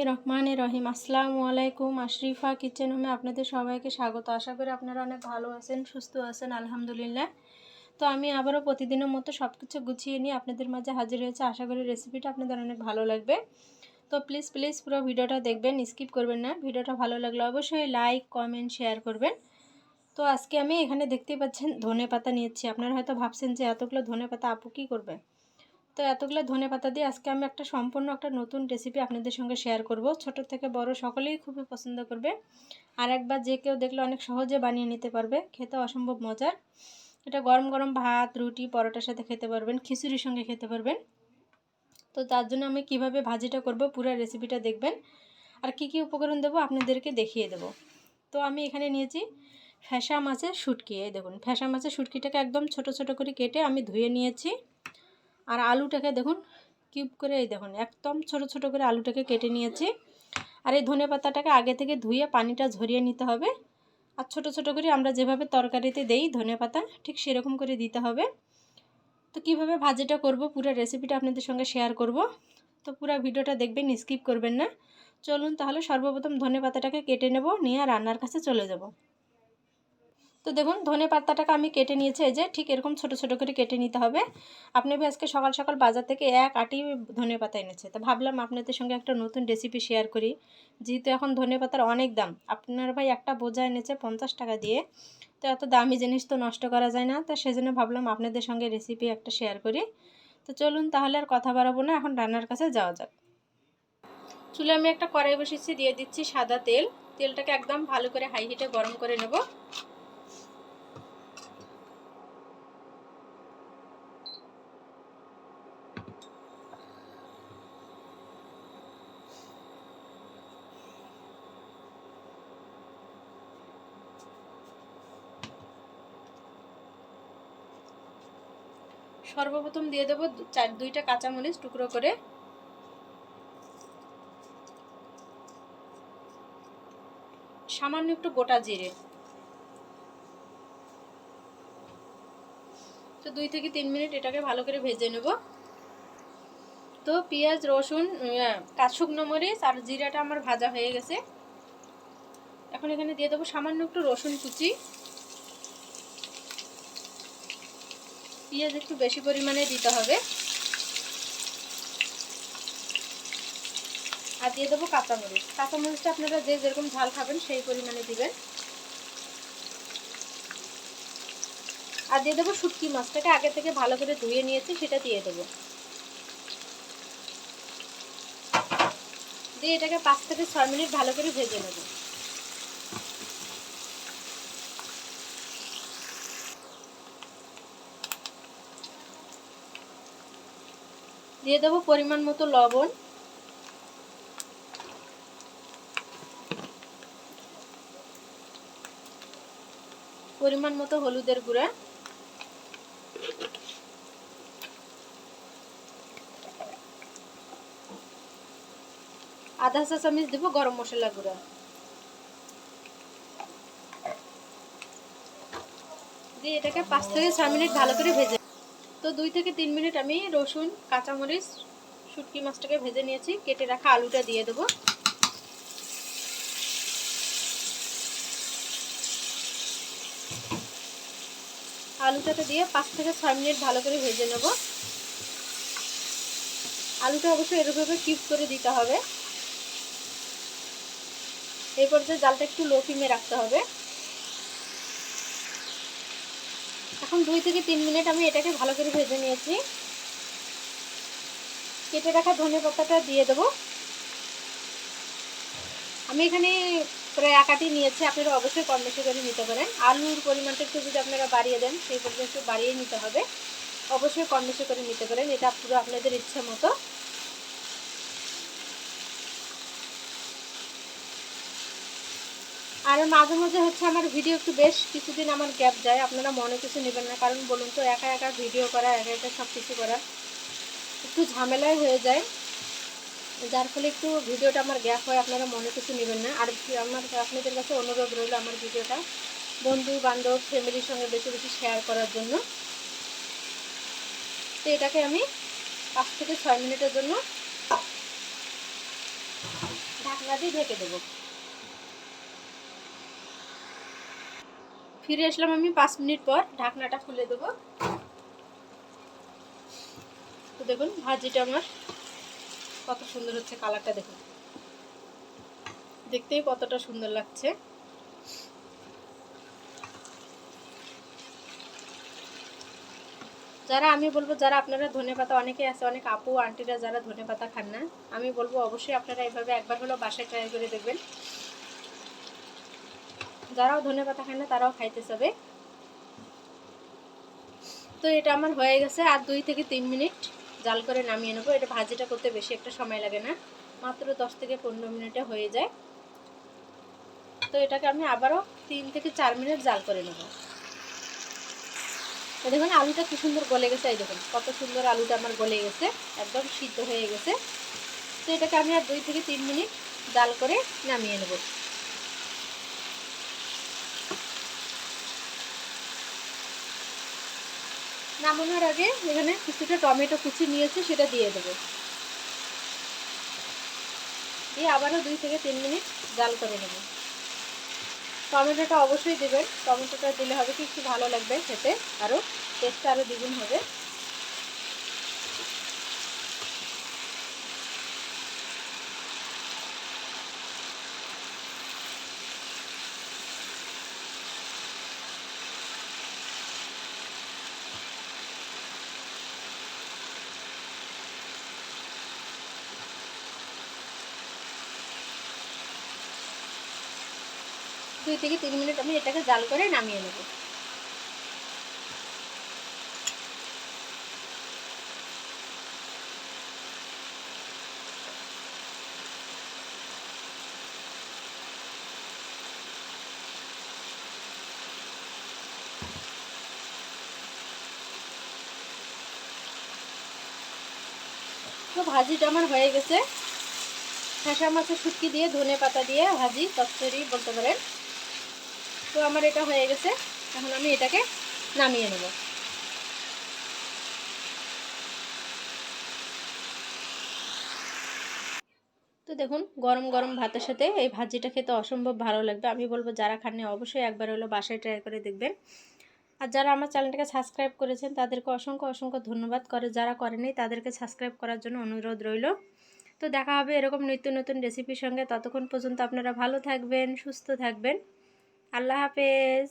রহমানির রহিম। আসসালামু আলাইকুম। আশরিফা কিচেন হোমে আপনাদের সবাইকে স্বাগত। আশা করি আপনারা অনেক ভালো আছেন, সুস্থ আছেন, আলহামদুলিল্লাহ। তো আমি আবারও প্রতিদিনের মতো সব কিছু গুছিয়ে নিয়ে আপনাদের মাঝে হাজির হয়েছে। আশা করি রেসিপিটা আপনাদের অনেক ভালো লাগবে। তো প্লিজ পুরো ভিডিওটা দেখবেন, স্কিপ করবেন না। ভিডিওটা ভালো লাগলে অবশ্যই লাইক, কমেন্ট, শেয়ার করবেন। তো আজকে আমি এখানে দেখতেই পাচ্ছেন ধনেপাতা নিয়েছি। আপনারা হয়তো ভাবছেন যে এতগুলো ধনেপাতা আপু কী করবে। তো এতগুলো ধনেপাতা দিয়ে আজকে আমি সম্পূর্ণ একটা নতুন রেসিপি আপনাদের সঙ্গে শেয়ার করব। ছোট থেকে বড় সকলেই খুবই পছন্দ করবে। আর একবার যে কেউ দেখলে অনেক সহজে বানিয়ে নিতে পারবে। খেতে অসম্ভব মজার। এটা গরম গরম ভাত, রুটি, পরোটার সাথে খেতে পারবেন, খিচুড়ির সঙ্গে খেতে পারবেন। তো তার জন্য আমি কিভাবে ভাজিটা করব পুরো রেসিপিটা দেখবেন। আর কি কি উপকরণ দেবো আপনাদেরকে দেখিয়ে দেব। তো আমি এখানে নিয়েছি ফ্যাসা মাছের শুটকি। এই দেখুন, ফ্যাসা মাছের শুটকিটাকে একদম ছোট ছোট করে কেটে আমি ধুয়ে নিয়েছি। আর আলুটাকে দেখুন কিউব করে, এই দেখুন একদম ছোট ছোট করে আলুটাকে কেটে নিয়েছি। আর এই ধনেপাতাটাকে আগে থেকে ধুয়ে পানিটা ঝরিয়ে নিতে হবে। আর ছোট ছোট করে আমরা যেভাবে তরকারিতে দেই ধনেপাতা, ঠিক সেরকম করে দিতে হবে। তো কিভাবে ভাজিটা করব পুরো রেসিপিটা আপনাদের সঙ্গে শেয়ার করব। তো পুরো ভিডিওটা দেখবেন, স্কিপ করবেন না। চলুন তাহলে সর্বপ্রথম ধনেপাতাটাকে কেটে নেব, নিয়ে রান্নার কাছে চলে যাব। তো দেখুন ধনেপাতাটাকে আমি কেটে নিয়েছি। এই যে ঠিক এরকম ছোট ছোট করে কেটে নিতে হবে। আপনি আজকে সকাল সকাল বাজার থেকে এক আঁটি ধনেপাতা এনেছে। তো ভাবলাম আপনাদের সঙ্গে একটা নতুন রেসিপি শেয়ার করি। যেহেতু এখন ধনেপাতার অনেক দাম, আপনার ভাই একটা বোঝা এনেছে 50 টাকা দিয়ে। তো এত দামি জিনিস তো নষ্ট করা যায় না। তো সেজন্য ভাবলাম আপনাদের সঙ্গে রেসিপি একটা শেয়ার করি। তো চলুন তাহলে আর কথা বাড়াবো না, এখন রান্নার কাছে যাওয়া যাক। চুলে আমি একটা কড়াই বসিয়েছি, দিয়ে দিচ্ছি সাদা তেল। তেলটাকে একদম ভালো করে হাই হিটে গরম করে নেব। সর্বপ্রথম দিয়ে দেবো দুইটা কাঁচামরিচ টুকরো করে। সামান্য একটু গোটা জিরে। তো 2 থেকে 3 মিনিট এটাকে ভালো করে ভেজে নেব। তো পেঁয়াজ, রসুন, শুকনো মরিচ আর জিরাটা আমার ভাজা হয়ে গেছে। এখন এখানে দিয়ে দেবো সামান্য একটু রসুন কুচি। পেঁয়াজ একটু বেশি পরিমাণে দিতে হবে। আর দিয়ে দেবো কাঁচামরিচ। কাঁচামরিচটা আপনারা যে যেরকম ঝাল খাবেন সেই পরিমাণে দিবেন। আর দিয়ে দেবো শুটকি মাছটাকে আগে থেকে ভালো করে ধুয়ে নিয়েছি, সেটা দিয়ে দেবো। দিয়ে এটাকে 5 থেকে 6 মিনিট ভালো করে ভেজে নেব। দিয়ে দেবো পরিমাণ মতো লবণ। পরিমাণ মতো হলুদের গুঁড়া। আধা চা চামচ দেবো গরম মশলা গুঁড়া। দিয়ে এটাকে 5 থেকে 6 মিনিট ভালো করে ভেজে। তো 2 থেকে 3 মিনিট আমি রসুন, কাঁচামরিচ, শুটকি মাছটাকে ভেজে নিয়েছি। কেটে রাখা আলুটা দিয়ে দেবো। আলুটাকে দিয়ে 5 থেকে 6 মিনিট ভালো করে ভেজে নেব। আলুটা অবশ্যই এরকমভাবে কিউব করে দিতে হবে। এই পর্যায়ে জালটা একটু লো ফ্লেমে রাখতে হবে। এখন 2 থেকে 3 মিনিট আমি এটাকে ভালো করে ভেজে নিয়েছি। কেটে রাখা ধনেপাতাটা দিয়ে দেবো। আমি এখানে প্রায় এক আঁটি নিয়েছি, আপনারা অবশ্যই কম বেশি করে নিতে পারেন। আলুর পরিমাণটা একটু যদি আপনারা বাড়িয়ে দেন, সেই পর্যন্ত একটু বাড়িয়ে নিতে হবে। অবশ্যই কম বেশি করে নিতে পারেন, এটা পুরো আপনাদের ইচ্ছা মতো। আর মাঝে মাঝে আমার ভিডিও একটু বেশ কিছুদিন আমার গ্যাপ যায়, আপনারা মনে কিছু নেবেন না। কারণ বলুন তো, একা একা ভিডিও করা, একা একা সব কিছু করা একটু ঝামেলাই হয়ে যায়, যার ফলে একটু ভিডিওটা আমার গ্যাপ হয়। আপনারা মনে কিছু নেবেন না। আর আপনাদের কাছে অনুরোধ রইল আমার ভিডিওটা বন্ধু বান্ধব ফ্যামিলির সঙ্গে বেশি বেশি শেয়ার করার জন্য। তো এটাকে আমি 5 থেকে 6 মিনিটের জন্য ঢাকনা দিয়ে ঢেকে দেবো। ফিরে আসলাম আমি 5 মিনিট পর, ঢাকনাটা খুলে দেবো। তো দেখুন ভাজিটা আমার কত সুন্দর হচ্ছে, কালারটা দেখুন, দেখতেই কতটা সুন্দর লাগছে। যারা আমি বলবো, যারা আপনারা ধনেপাতা, অনেকে আছে, অনেক আপু আন্টিরা যারা ধনেপাতা খান না, আমি বলবো অবশ্যই আপনারা এইভাবে একবার হলেও বাসায় ট্রাই করে দেখবেন। যারাও ধনেপাতা খান না তারাও খাইতে চাবে। তো এটা আমার হয়ে গেছে, আর 2 থেকে 3 মিনিট জাল করে নামিয়ে নেবো। এটা ভাজিটা করতে বেশি একটা সময় লাগে না, মাত্র 10 থেকে 15 মিনিটে হয়ে যায়। তো এটাকে আমি আবারও 3 থেকে 4 মিনিট জাল করে নেব। তো দেখুন আলুটা কি সুন্দর গলে গেছে, এই দেখুন কত সুন্দর আলুটা আমার গলে গেছে, একদম সিদ্ধ হয়ে গেছে। তো এটাকে আমি আর 2 থেকে 3 মিনিট জাল করে নামিয়ে নেব। নামানোর আগে এখানে কিছুটা টমেটো কুচি নিয়েছি, সেটা দিয়ে দেবো। দিয়ে আবারও 2 থেকে 3 মিনিট জাল করে নেব। টমেটোটা অবশ্যই দেবেন, টমেটোটা দিলে হবে কি একটু ভালো লাগবে খেতে, আরও টেস্টটা আরও দ্বিগুণ হবে। দুই থেকে 3 মিনিট আমি এটাকে জাল করে নামিয়ে নেব। তো ভাজিটা আমার হয়ে গেছে, ঠাসা মাছের শুটকি দিয়ে ধনেপাতা দিয়ে ভাজি, চচ্চড়ি বলতে পারেন। তো আমার এটা হয়ে গেছে, এখন আমি এটাকে নামিয়ে নেব। তো দেখুন গরম গরম ভাতের সাথে এই ভাজিটা খেতে অসম্ভব ভালো লাগবে। আমি বলবো যারা খাননি অবশ্যই একবার হলো বাসায় ট্রাই করে দেখবেন। আর যারা আমার চ্যানেলটাকে সাবস্ক্রাইব করেছেন তাদেরকে অসংখ্য অসংখ্য ধন্যবাদ, যারা করেনি তাদেরকে সাবস্ক্রাইব করার জন্য অনুরোধ রইল। তো দেখা হবে এরকম নিত্য নতুন রেসিপির সঙ্গে। ততক্ষণ পর্যন্ত আপনারা ভালো থাকবেন, সুস্থ থাকবেন। আল্লাহ হাফেজ।